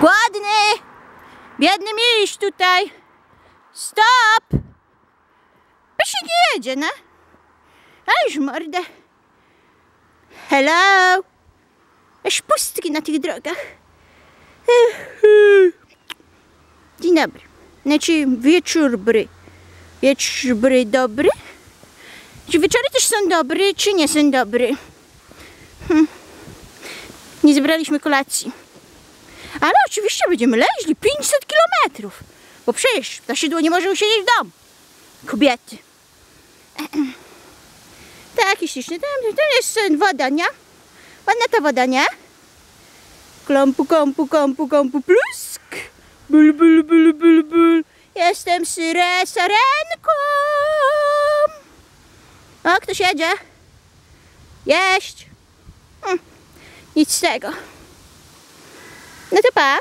Głodny! Biedny miś tutaj! Stop! Bo się nie jedzie, no? A już mordę. Hello! Aż pustki na tych drogach. Dzień dobry. Znaczy wieczór bry. Wieczór bry dobry? Czy wieczory też są dobre, czy nie są dobre? Nie zebraliśmy kolacji. Ale oczywiście będziemy leźli 500 kilometrów. Bo przecież to sidło nie może usiedzieć w domu. Kobiety. Taki śliczny. Tam jest woda, nie? Ładna ta woda, nie? Klompu, kompu, kompu, kompu, plusk. Bul, bul, bul, bul, bul. Jestem sarenką. O, ktoś jedzie. Jeść. Nic z tego. No to pa.